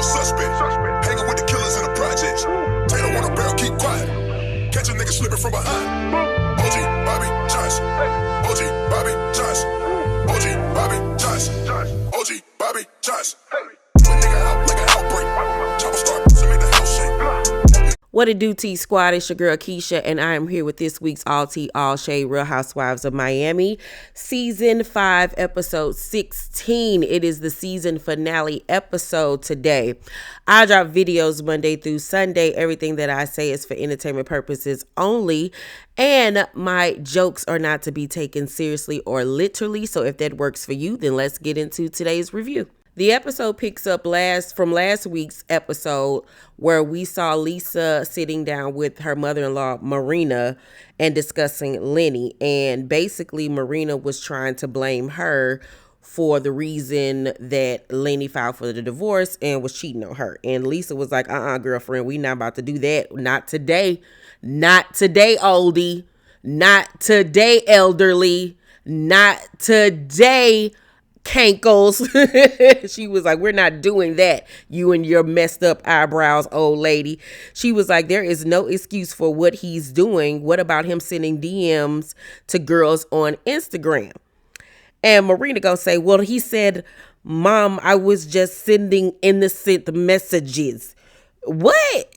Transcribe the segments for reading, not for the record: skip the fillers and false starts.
a suspect. Hanging with the killers in the projects. Taylor on a barrel, keep quiet. Catch a nigga slipping from behind. OG Bobby Johnson. OG Bobby Johnson. OG Bobby Johnson. OG Bobby Johnson. Put nigga out like an outbreak. Chopper start to make the house shake. What it do, T Squad? It's your girl Keisha, and I am here with this week's All Tea, All Shade Real Housewives of Miami, Season 5, Episode 16. It is the season finale episode today. I drop videos Monday through Sunday. Everything that I say is for entertainment purposes only, and my jokes are not to be taken seriously or literally. So if that works for you, then let's get into today's review. The episode picks up from last week's episode where we saw Lisa sitting down with her mother-in-law, Marina, and discussing Lenny. And basically, Marina was trying to blame her for the reason that Lenny filed for the divorce and was cheating on her. And Lisa was like, girlfriend, we not about to do that. Not today. Not today, oldie. Not today, elderly. Not today, cankles. She was like, we're not doing that, you and your messed up eyebrows, old lady. She was like, there is no excuse for what he's doing. What about him sending DMs to girls on Instagram? And Marina gonna say, well, he said, Mom, I was just sending innocent messages. What?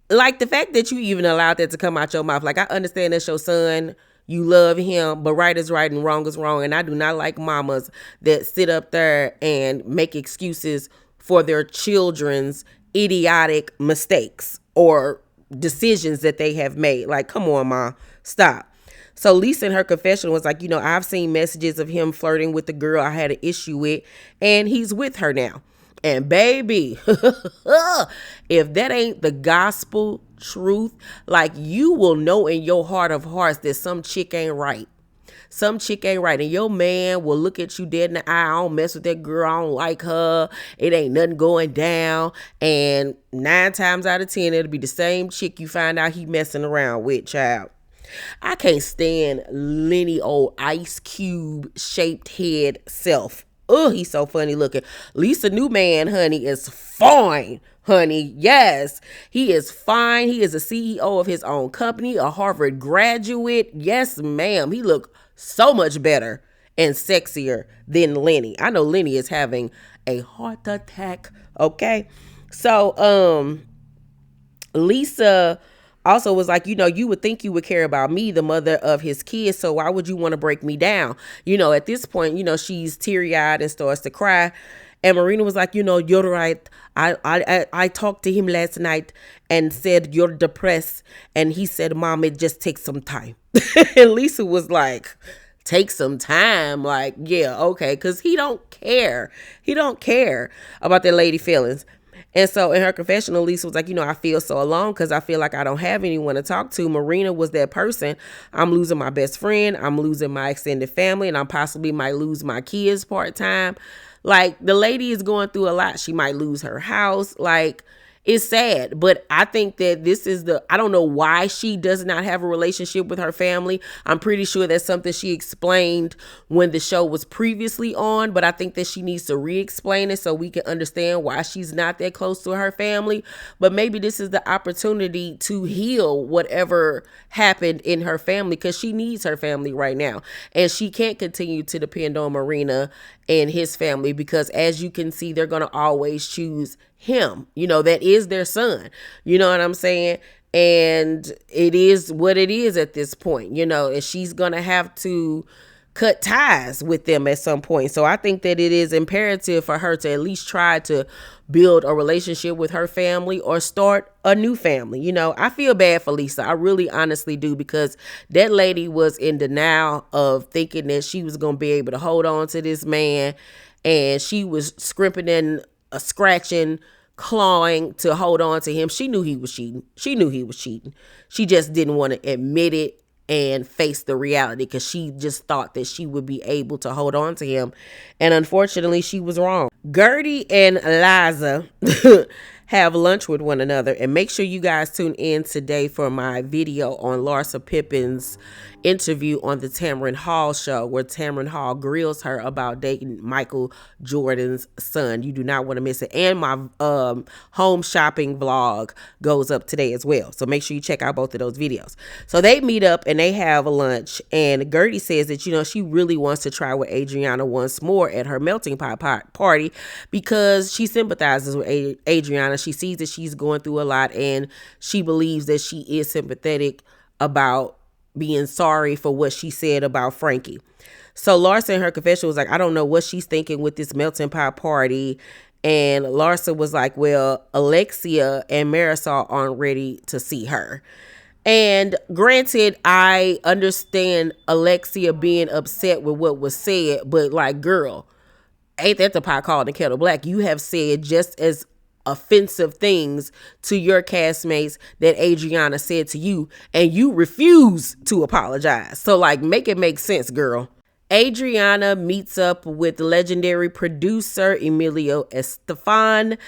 Like, the fact that you even allowed that to come out your mouth. Like, I understand that's your son, you love him, but right is right and wrong is wrong. And I do not like mamas that sit up there and make excuses for their children's idiotic mistakes or decisions that they have made. Like, come on, Ma, stop. So Lisa in her confession was like, I've seen messages of him flirting with the girl I had an issue with, and he's with her now. And baby, if that ain't the gospel truth, like, you will know in your heart of hearts that some chick ain't right. Some chick ain't right. And your man will look at you dead in the eye. I don't mess with that girl. I don't like her. It ain't nothing going down. And 9 times out of 10, it'll be the same chick you find out he messing around with, child. I can't stand Lenny old ice cube shaped head self. Oh, he's so funny looking. Lisa new man, honey, is fine, honey. Yes, he is fine. He is a CEO of his own company, a Harvard graduate. Yes, ma'am. He look so much better and sexier than Lenny. I know Lenny is having a heart attack. Okay. So, Lisa also was like, you would think you would care about me, the mother of his kids, so why would you want to break me down? At this point, she's teary-eyed and starts to cry. And Marina was like, you're right. I talked to him last night and said, you're depressed. And he said, Mom, it just takes some time. And Lisa was like, take some time? Like, yeah, okay. Because he don't care. He don't care about that lady feelings. And so in her confessional, Lisa was like, I feel so alone because I feel like I don't have anyone to talk to. Marina was that person. I'm losing my best friend. I'm losing my extended family, and I possibly might lose my kids part-time. Like, the lady is going through a lot. She might lose her house. Like, it's sad, but I think that this is I don't know why she does not have a relationship with her family. I'm pretty sure that's something she explained when the show was previously on, but I think that she needs to re-explain it so we can understand why she's not that close to her family. But maybe this is the opportunity to heal whatever happened in her family, because she needs her family right now. And she can't continue to depend on Marina and his family, because as you can see, they're going to always choose him. That is their son. You know what I'm saying? And it is what it is at this point, and she's going to have to cut ties with them at some point. So I think that it is imperative for her to at least try to build a relationship with her family or start a new family. I feel bad for Lisa. I really honestly do, because that lady was in denial of thinking that she was going to be able to hold on to this man. And she was scrimping and scratching, clawing to hold on to him. She knew he was cheating. She just didn't want to admit it and face the reality, because she just thought that she would be able to hold on to him. And unfortunately, she was wrong. Gertie and Liza have lunch with one another. And make sure you guys tune in today for my video on Larsa Pippen's interview on the Tamron Hall show where Tamron Hall grills her about dating Michael Jordan's son. You do not want to miss it. And my home shopping vlog goes up today as well. So make sure you check out both of those videos. So they meet up and they have a lunch, and Gertie says that, she really wants to try with Adriana once more at her melting pot party because she sympathizes with Adriana. She sees that she's going through a lot, and she believes that she is sympathetic about being sorry for what she said about Frankie. So Larsa in her confession was like, I don't know what she's thinking with this melting pot party. And Larsa was like, well, Alexia and Marisol aren't ready to see her. And granted, I understand Alexia being upset with what was said, but like, girl, ain't that the pot called the kettle black? You have said just as offensive things to your castmates that Adriana said to you, and you refuse to apologize. So like, make it make sense, girl. Adriana meets up with legendary producer Emilio Estefan,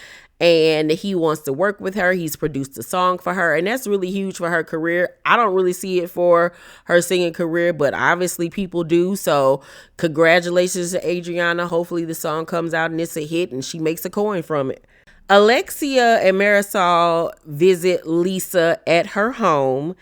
and he wants to work with her. He's produced a song for her, and that's really huge for her career. I don't really see it for her singing career, but obviously people do. So congratulations to Adriana. Hopefully the song comes out and it's a hit and she makes a coin from it. Alexia and Marisol visit Lisa at her home.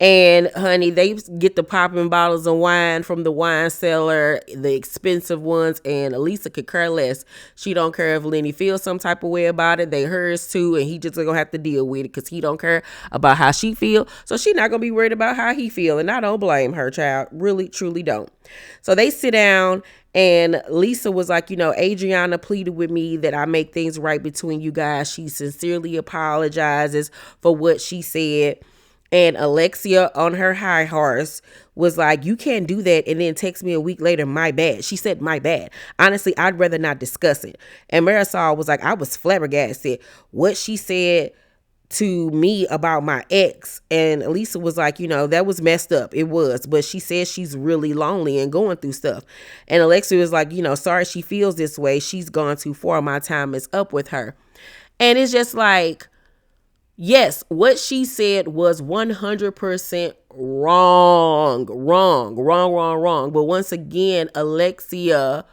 And honey, they get the popping bottles of wine from the wine cellar, the expensive ones, and Lisa could care less. She don't care if Lenny feels some type of way about it. They hers too, and he just gonna have to deal with it because he don't care about how she feel. So she not gonna be worried about how he feel, and I don't blame her, child. Really, truly don't. So they sit down, and Lisa was like, Adriana pleaded with me that I make things right between you guys. She sincerely apologizes for what she said. And Alexia on her high horse was like, you can't do that and then text me a week later, my bad. She said, my bad. Honestly, I'd rather not discuss it. And Marisol was like, I was flabbergasted what she said to me about my ex. And Lisa was like, that was messed up. It was. But she says she's really lonely and going through stuff. And Alexia was like, sorry she feels this way. She's gone too far. My time is up with her. And it's just like, yes, what she said was 100% wrong. But once again, Alexia,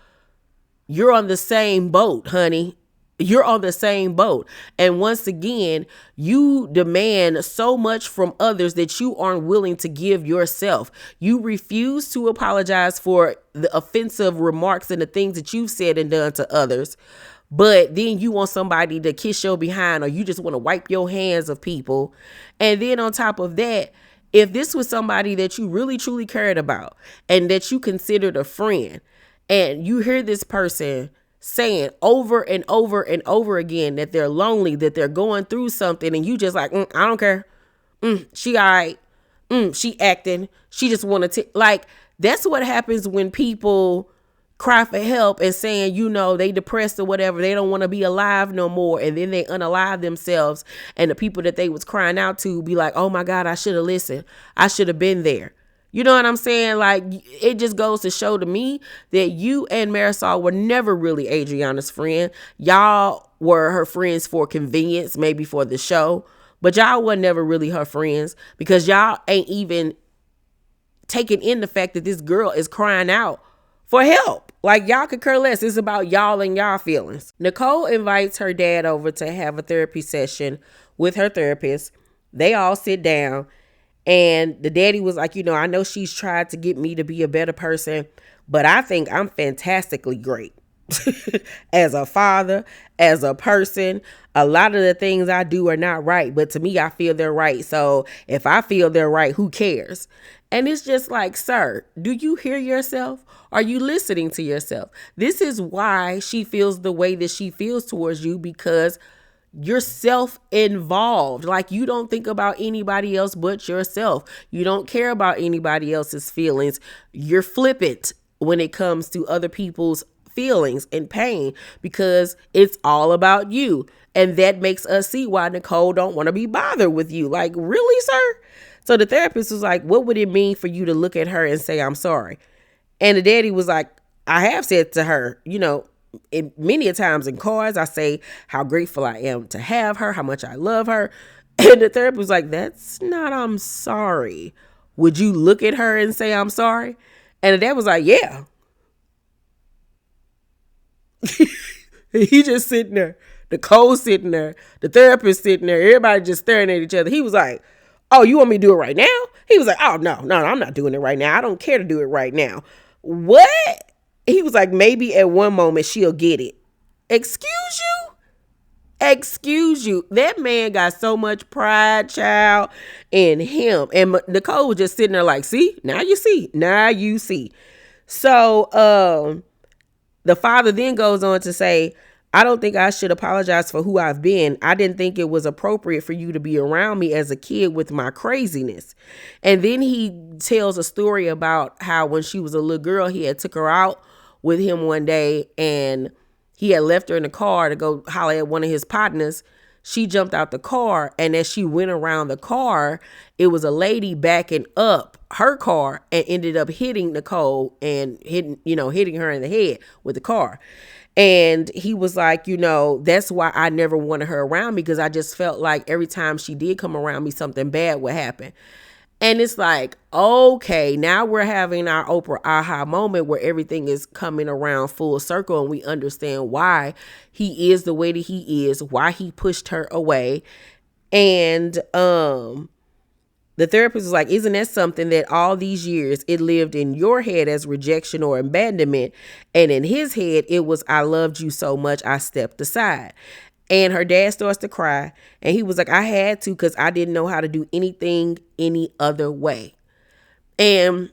you're on the same boat, honey. You're on the same boat. And once again, you demand so much from others that you aren't willing to give yourself. You refuse to apologize for the offensive remarks and the things that you've said and done to others. But then you want somebody to kiss your behind, or you just want to wipe your hands of people. And then on top of that, if this was somebody that you really truly cared about and that you considered a friend, and you hear this person saying over and over and over again that they're lonely, that they're going through something, and you just like, I don't care. She all right. She acting. She just want to, like, that's what happens when people cry for help and saying, they depressed or whatever. They don't want to be alive no more. And then they unalive themselves. And the people that they was crying out to be like, oh my God, I should have listened. I should have been there. You know what I'm saying? Like, it just goes to show to me that you and Marisol were never really Adriana's friend. Y'all were her friends for convenience, maybe for the show, but y'all were never really her friends because y'all ain't even taking in the fact that this girl is crying out for help. Like, y'all could care less. It's about y'all and y'all feelings. Nicole invites her dad over to have a therapy session with her therapist. They all sit down, and the daddy was like, I know she's tried to get me to be a better person, but I think I'm fantastically great. As a father, as a person, a lot of the things I do are not right, but to me, I feel they're right. So if I feel they're right, who cares? And it's just like, sir, do you hear yourself? Are you listening to yourself? This is why she feels the way that she feels towards you, because you're self-involved. Like, you don't think about anybody else but yourself. You don't care about anybody else's feelings. You're flippant when it comes to other people's feelings and pain because it's all about you. And that makes us see why Nicole don't want to be bothered with you. Like, really, sir? So the therapist was like, what would it mean for you to look at her and say, I'm sorry? And the daddy was like, I have said to her, many a times in cars, I say how grateful I am to have her, how much I love her. And the therapist was like, that's not, I'm sorry. would you look at her and say, I'm sorry? And the dad was like, yeah. He just sitting there. Nicole sitting there. The therapist sitting there. Everybody just staring at each other. He was like, oh, you want me to do it right now? He was like, oh, no, I'm not doing it right now. I don't care to do it right now. What? He was like, maybe at one moment she'll get it. Excuse you? Excuse you. That man got so much pride, child, in him. And Nicole was just sitting there like, see? Now you see. Now you see. So, the father then goes on to say, I don't think I should apologize for who I've been. I didn't think it was appropriate for you to be around me as a kid with my craziness. And then he tells a story about how when she was a little girl, he had took her out with him one day and he had left her in the car to go holler at one of his partners. She jumped out the car, and as she went around the car, it was a lady backing up her car and ended up hitting Nicole and hitting her in the head with the car. And he was like, that's why I never wanted her around me, because I just felt like every time she did come around me, something bad would happen. And it's like, okay, now we're having our Oprah aha moment where everything is coming around full circle and we understand why he is the way that he is, why he pushed her away. And the therapist was like, isn't that something that all these years it lived in your head as rejection or abandonment? And in his head, it was, I loved you so much, I stepped aside. And her dad starts to cry. And he was like, I had to, because I didn't know how to do anything any other way. And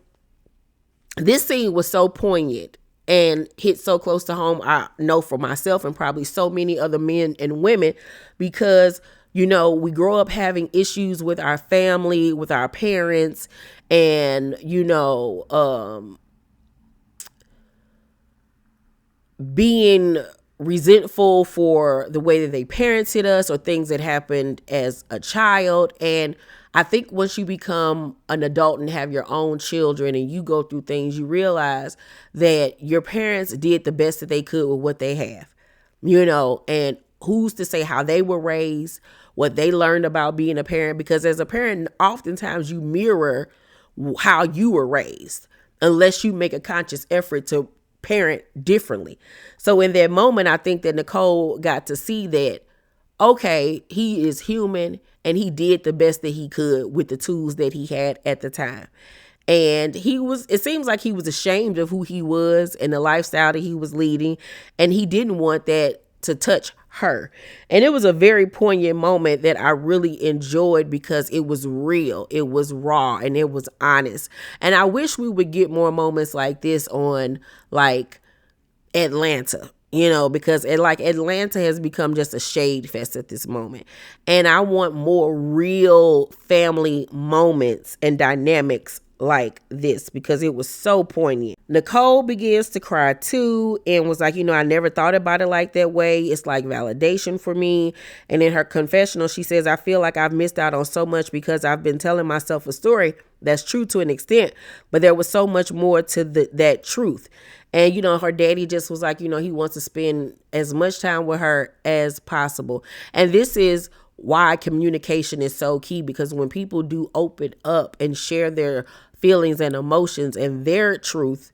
this scene was so poignant and hit so close to home, I know for myself and probably so many other men and women, because we grow up having issues with our family, with our parents, and, being resentful for the way that they parented us or things that happened as a child. And I think once you become an adult and have your own children and you go through things, you realize that your parents did the best that they could with what they have, and who's to say how they were raised, what they learned about being a parent, because as a parent, oftentimes you mirror how you were raised unless you make a conscious effort to parent differently. So in that moment, I think that Nicole got to see that, okay, he is human and he did the best that he could with the tools that he had at the time. And it seems like he was ashamed of who he was and the lifestyle that he was leading. And he didn't want that to touch her. And it was a very poignant moment that I really enjoyed because it was real, it was raw, and it was honest. And I wish we would get more moments like this on like Atlanta, because Atlanta has become just a shade fest at this moment. And I want more real family moments and dynamics like this because it was so poignant. Nicole begins to cry too and was like, I never thought about it like that way. It's like validation for me. And in her confessional, she says, I feel like I've missed out on so much because I've been telling myself a story that's true to an extent, but there was so much more to that truth. And, her daddy just was like, he wants to spend as much time with her as possible. And this is why communication is so key, because when people do open up and share their feelings and emotions and their truth,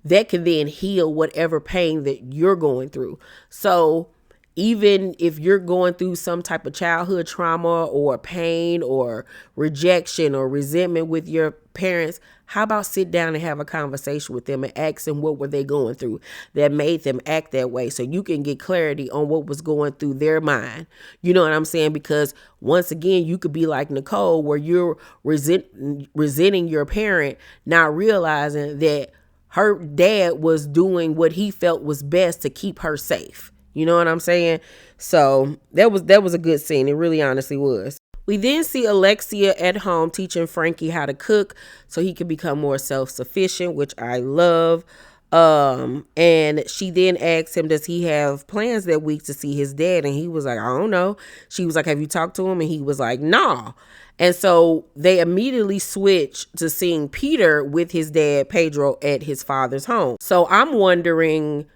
that can then heal whatever pain that you're going through. So even if you're going through some type of childhood trauma or pain or rejection or resentment with your parents, how about sit down and have a conversation with them and ask them what were they going through that made them act that way, so you can get clarity on what was going through their mind. You know what I'm saying? Because once again, you could be like Nicole, where you're resenting your parent, not realizing that her dad was doing what he felt was best to keep her safe. You know what I'm saying? So that was a good scene. It really honestly was. We then see Alexia at home teaching Frankie how to cook so he can become more self-sufficient, which I love. And she then asks him, does he have plans that week to see his dad? And he was like, I don't know. She was like, have you talked to him? And he was like, nah. And so they immediately switch to seeing Peter with his dad, Pedro, at his father's home. So I'm wondering,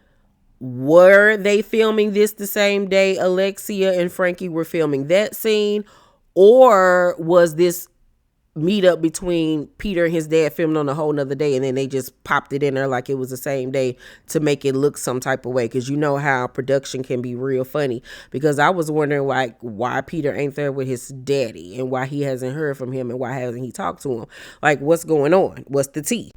were they filming this the same day Alexia and Frankie were filming that scene? Or was this meet up between Peter and his dad filmed on a whole nother day, and then they just popped it in there like it was the same day to make it look some type of way, because you know how production can be real funny. Because I was wondering like why Peter ain't there with his daddy, and why he hasn't heard from him, and why hasn't he talked to him, like what's going on, what's the tea.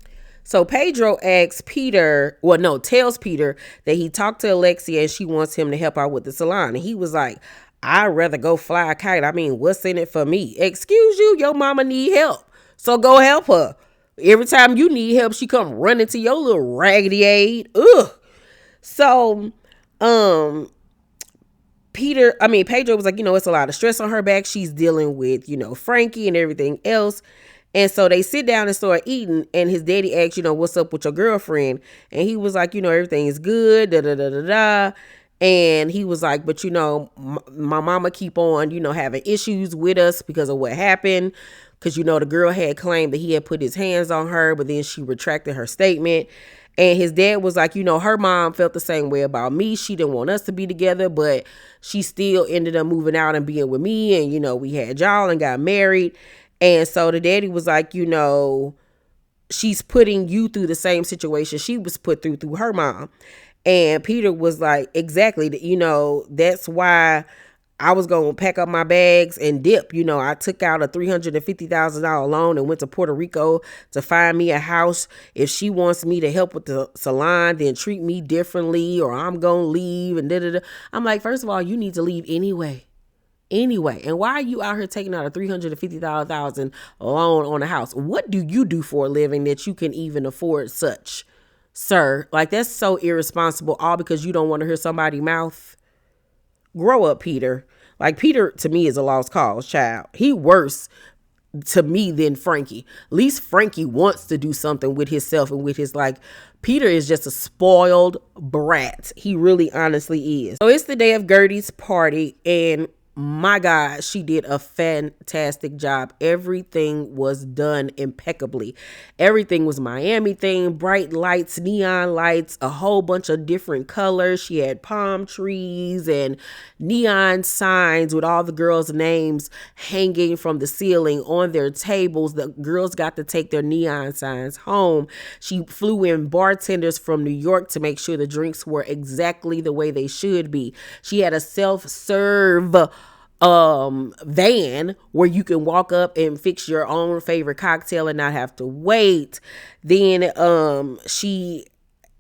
So Pedro tells Peter that he talked to Alexia and she wants him to help out with the salon. And he was like, I'd rather go fly a kite. I mean, what's in it for me? Excuse you, your mama need help, so go help her. Every time you need help, she come running to your little raggedy aid. Ugh. So, Pedro was like, it's a lot of stress on her back. She's dealing with, Frankie and everything else. And so they sit down and start eating, and his daddy asks, what's up with your girlfriend? And he was like, everything is good, da-da-da-da-da. And he was like, but my mama keep on, having issues with us because of what happened. Because, the girl had claimed that he had put his hands on her, but then she retracted her statement. And his dad was like, her mom felt the same way about me. She didn't want us to be together, but she still ended up moving out and being with me. And, we had y'all and got married. And so the daddy was like, she's putting you through the same situation she was put through her mom. And Peter was like, exactly, that's why I was going to pack up my bags and dip. I took out a $350,000 loan and went to Puerto Rico to find me a house. If she wants me to help with the salon, then treat me differently, or I'm going to leave and da-da-da. I'm like, first of all, you need to leave anyway. And why are you out here taking out a $350,000 loan on a house? What do you do for a living that you can even afford such, sir? Like, that's so irresponsible, all because you don't want to hear somebody's mouth. Grow up, Peter. Like, Peter to me is a lost cause, child. He worse to me than Frankie. At least Frankie wants to do something with himself and with his, like, Peter is just a spoiled brat. He really honestly is. So it's the day of Gertie's party, and my God, she did a fantastic job. Everything was done impeccably. Everything was Miami themed, bright lights, neon lights, a whole bunch of different colors. She had palm trees and neon signs with all the girls' names hanging from the ceiling on their tables. The girls got to take their neon signs home. She flew in bartenders from New York to make sure the drinks were exactly the way they should be. She had a self-serve van where you can walk up and fix your own favorite cocktail and not have to wait. Then she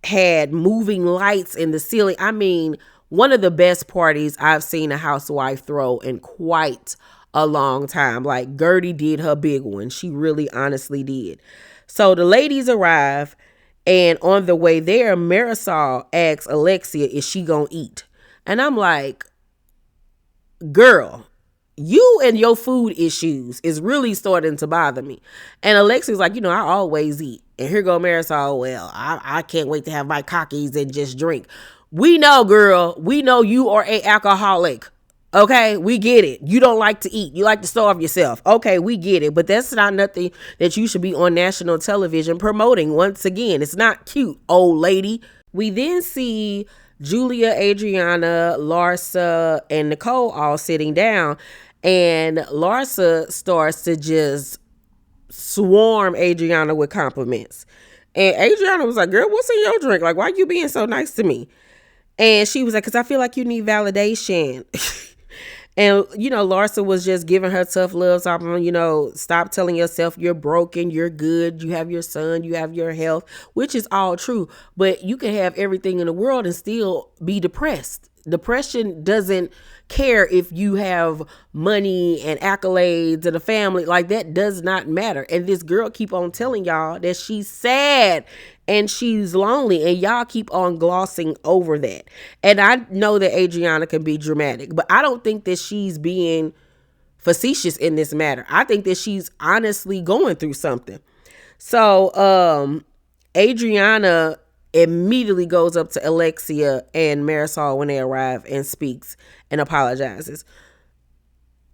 had moving lights in the ceiling. I mean, one of the best parties I've seen a housewife throw in quite a long time. Like, Gertie did her big one. She really honestly did. So the ladies arrive, and on the way there, Marisol asks Alexia, is she gonna eat? And I'm like, girl, you and your food issues is really starting to bother me. And Alexia's like, I always eat. And here go Marisol, well, I can't wait to have my cockies and just drink. We know, girl. We know you are an alcoholic. Okay, we get it. You don't like to eat. You like to starve yourself. Okay, we get it. But that's not nothing that you should be on national television promoting. Once again, it's not cute, old lady. We then see Julia, Adriana, Larsa, and Nicole all sitting down. And Larsa starts to just swarm Adriana with compliments. And Adriana was like, girl, what's in your drink? Like, why you being so nice to me? And she was like, because I feel like you need validation. And, Larsa was just giving her tough love. Stop telling yourself you're broken, you're good, you have your son, you have your health, which is all true. But you can have everything in the world and still be depressed. Depression doesn't care if you have money and accolades and a family. Like, that does not matter. And this girl keep on telling y'all that she's sad and she's lonely, and y'all keep on glossing over that. And I know that Adriana can be dramatic, but I don't think that she's being facetious in this matter. I think that she's honestly going through something. So Adriana immediately goes up to Alexia and Marisol when they arrive and speaks and apologizes.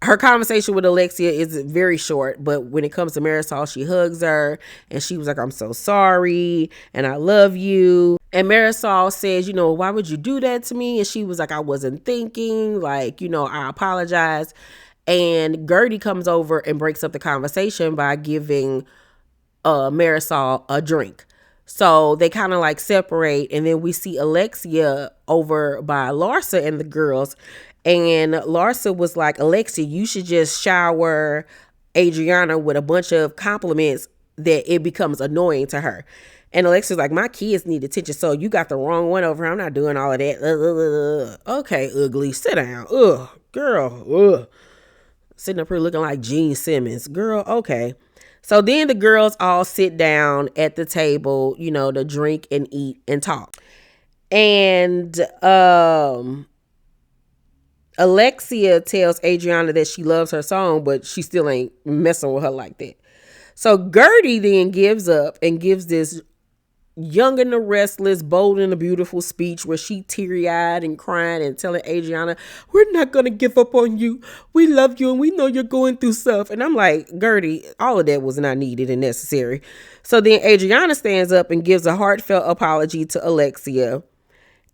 Her conversation with Alexia is very short, but when it comes to Marisol, she hugs her and she was like, I'm so sorry and I love you. And Marisol says, why would you do that to me? And she was like, I wasn't thinking, like, I apologize. And Gertie comes over and breaks up the conversation by giving Marisol a drink. So they kind of like separate, and then we see Alexia over by Larsa and the girls. And Larsa was like, Alexia, you should just shower Adriana with a bunch of compliments that it becomes annoying to her. And Alexia's like, my kids need attention, so you got the wrong one over here. I'm not doing all of that. Okay, ugly, sit down. Ugh, girl, ugh. Sitting up here looking like Gene Simmons. Girl, okay. So then the girls all sit down at the table, you know, to drink and eat and talk. And Alexia tells Adriana that she loves her song, but she still ain't messing with her like that. So Gertie then gives up and gives this Young and the Restless, Bold and the Beautiful speech where she teary-eyed and crying and telling Adriana, we're not going to give up on you. We love you and we know you're going through stuff. And I'm like, Gertie, all of that was not needed and necessary. So then Adriana stands up and gives a heartfelt apology to Alexia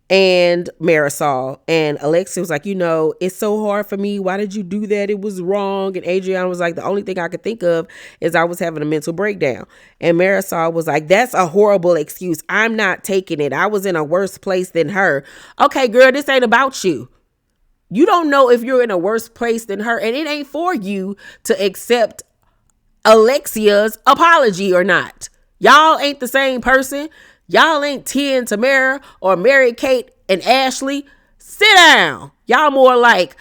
and Marisol. And Alexia was like, you know, it's so hard for me. Why did you do that? It was wrong. And Adriana was like, the only thing I could think of is I was having a mental breakdown. And Marisol was like, that's a horrible excuse. I'm not taking it. I was in a worse place than her. Okay, girl, this ain't about you. You don't know if you're in a worse place than her. And it ain't for you to accept Alexia's apology or not. Y'all ain't the same person. Y'all ain't Tia and Tamara or Mary Kate and Ashley. Sit down. Y'all more like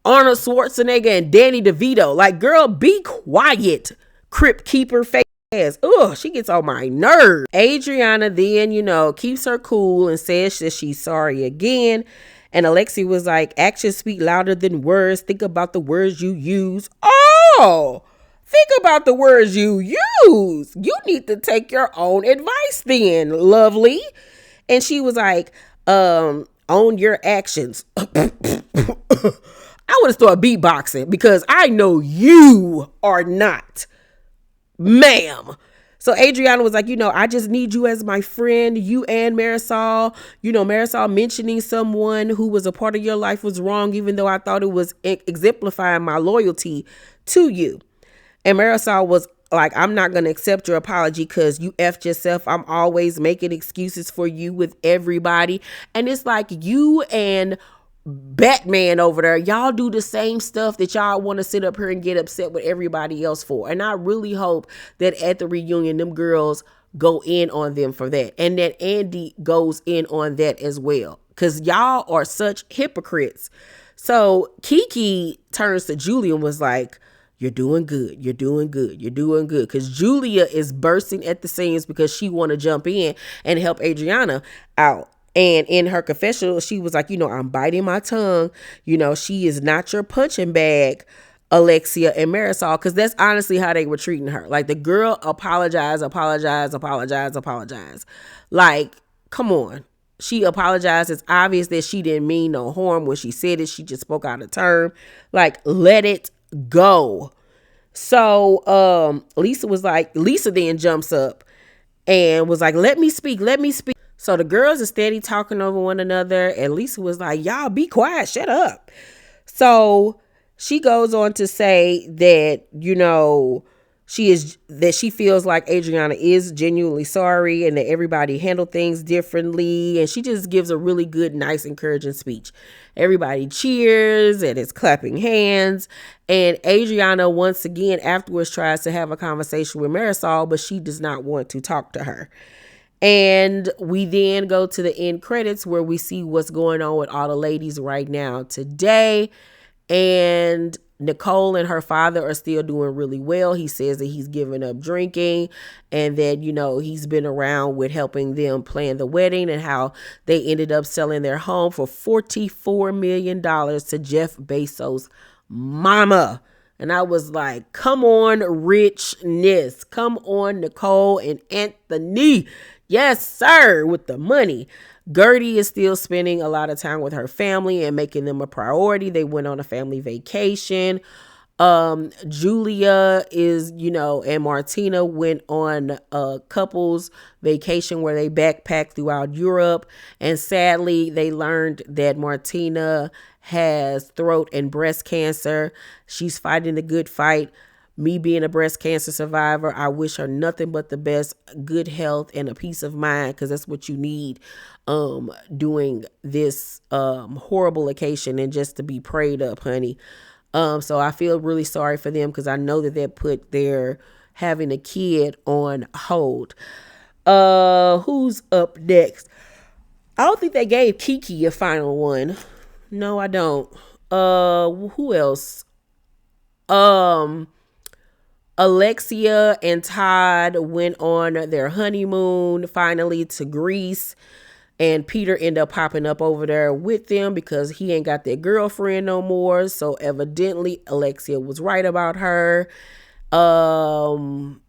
Arnold Schwarzenegger and Danny DeVito. Like, girl, be quiet. Crypt keeper fake ass. Ugh, she gets on my nerves. Adriana then, you know, keeps her cool and says that she's sorry again. And Alexia was like, actions speak louder than words. Think about the words you use. Oh, think about the words you use. You need to take your own advice then, lovely. And she was like, own your actions. I would have started beatboxing because I know you are not, ma'am. So Adriana was like, you know, I just need you as my friend, you and Marisol. You know, Marisol mentioning someone who was a part of your life was wrong, even though I thought it was exemplifying my loyalty to you. And Marisol was like, I'm not going to accept your apology because you effed yourself. I'm always making excuses for you with everybody. And it's like you and Batman over there, y'all do the same stuff that y'all want to sit up here and get upset with everybody else for. And I really hope that at the reunion, them girls go in on them for that. And that Andy goes in on that as well. Because y'all are such hypocrites. So Kiki turns to Julia and was like, you're doing good. You're doing good. You're doing good. Because Julia is bursting at the seams because she want to jump in and help Adriana out. And in her confessional, she was like, you know, I'm biting my tongue. You know, she is not your punching bag, Alexia and Marisol. Because that's honestly how they were treating her. Like, the girl apologized. Like, come on. She apologized. It's obvious that she didn't mean no harm when she said it. She just spoke out of turn. Like, let it go. So Lisa then jumps up and was like, let me speak. So the girls are steady talking over one another, and Lisa was like, y'all be quiet, shut up. So she goes on to say that, you know, she feels like Adriana is genuinely sorry and that everybody handled things differently. And she just gives a really good, nice, encouraging speech. Everybody cheers and is clapping hands. And Adriana once again afterwards tries to have a conversation with Marisol, but she does not want to talk to her. And we then go to the end credits where we see what's going on with all the ladies right now today. And Nicole and her father are still doing really well. He says that he's given up drinking and that, you know, he's been around with helping them plan the wedding and how they ended up selling their home for $44 million to Jeff Bezos' mama. And I was like, come on, richness. Come on, Nicole and Anthony. Yes, sir, with the money. Gertie is still spending a lot of time with her family and making them a priority. They went on a family vacation. Julia is, and Martina went on a couples vacation where they backpacked throughout Europe. And sadly, they learned that Martina has throat and breast cancer. She's fighting the good fight. Me being a breast cancer survivor, I wish her nothing but the best, good health and a peace of mind, because that's what you need doing this horrible occasion, and just to be prayed up, honey. So I feel really sorry for them, because I know that they put their having a kid on hold. Who's up next? I don't think they gave Kiki a final one. No, I don't. Who else? Alexia and Todd went on their honeymoon finally to Greece, and Peter ended up popping up over there with them because he ain't got that girlfriend no more. So evidently Alexia was right about her. Marisol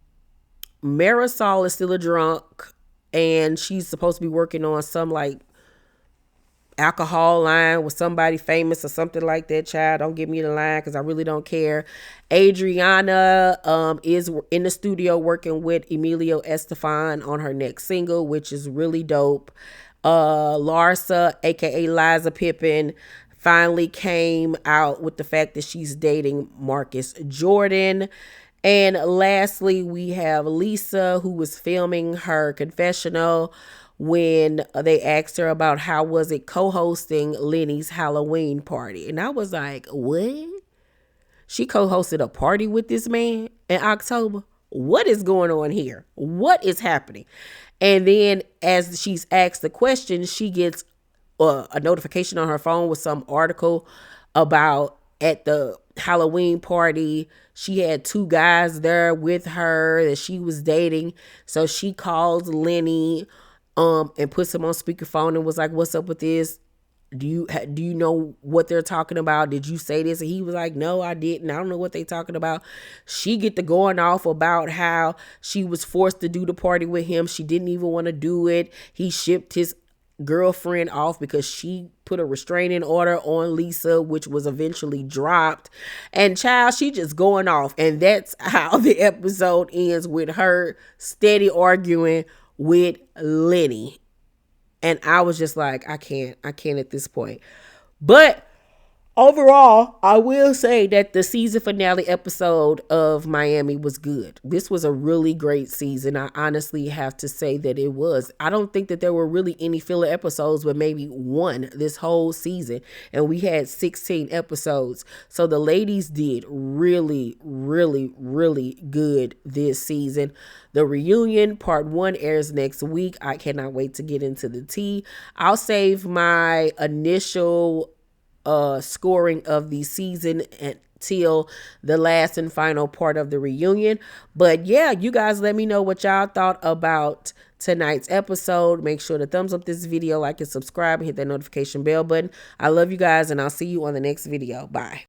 is still a drunk, and she's supposed to be working on some alcohol line with somebody famous or something like that. Child, don't give me the line, because I really don't care. Adriana is in the studio working with Emilio Estefan on her next single, which is really dope. Larsa, aka Liza Pippen, finally came out with the fact that she's dating Marcus Jordan. And lastly, we have Lisa, who was filming her confessional when they asked her about how was it co-hosting Lenny's Halloween party. And I was like, what? She co-hosted a party with this man in October? What is going on here? What is happening? And then as she's asked the question, she gets a notification on her phone with some article about at the Halloween party, she had two guys there with her that she was dating. So she calls Lenny and puts him on speakerphone and was like, what's up with this? Do you know what they're talking about? Did you say this? And he was like, no, I didn't. I don't know what they talking about. She get to going off about how she was forced to do the party with him. She didn't even want to do it. He shipped his girlfriend off because she put a restraining order on Lisa, which was eventually dropped. And child, she just going off. And that's how the episode ends, with her steady arguing with Lenny. And I was just like, I can't at this point. But overall, I will say that the season finale episode of Miami was good. This was a really great season. I honestly have to say that it was. I don't think that there were really any filler episodes, but maybe one this whole season. And we had 16 episodes. So the ladies did really, really, really good this season. The reunion part 1 airs next week. I cannot wait to get into the tea. I'll save my initial scoring of the season until the last and final part of the reunion. But yeah, you guys let me know what y'all thought about tonight's episode. Make sure to thumbs up this video, like and subscribe, and hit that notification bell button. I love you guys, and I'll see you on the next video. Bye.